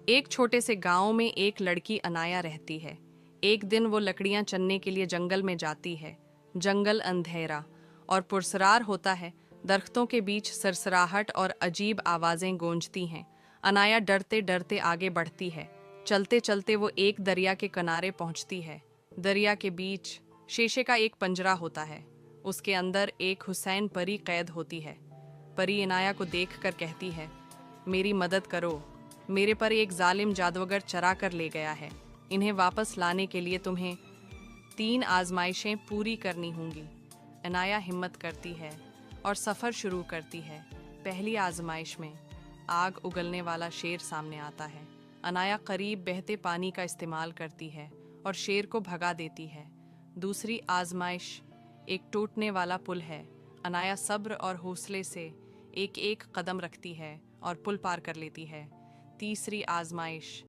एक छोटे से गांव में एक लड़की अनाया रहती है। एक दिन वो लकड़ियां चनने के लिए जंगल में जाती है। जंगल अंधेरा और पुरसरार होता है। दरख्तों के बीच सरसराहट और अजीब आवाजें गूंजती हैं। अनाया डरते डरते आगे बढ़ती है। चलते चलते वो एक दरिया के किनारे पहुंचती है। दरिया के बीच शीशे का एक पंजरा होता है। उसके अंदर एक हुसैन परी कैद होती है। परी अनाया को देखकर कहती है, मेरी मदद करो। मेरे पर एक जालिम जादूगर चरा कर ले गया है। इन्हें वापस लाने के लिए तुम्हें 3 आजमाइशें पूरी करनी होंगी। अनाया हिम्मत करती है और सफ़र शुरू करती है। पहली आजमाइश में आग उगलने वाला शेर सामने आता है। अनाया करीब बहते पानी का इस्तेमाल करती है और शेर को भगा देती है। दूसरी आजमाइश एक टूटने वाला पुल है। अनाया सब्र और हौसले से एक एक कदम रखती है और पुल पार कर लेती है। तीसरी आजमाइश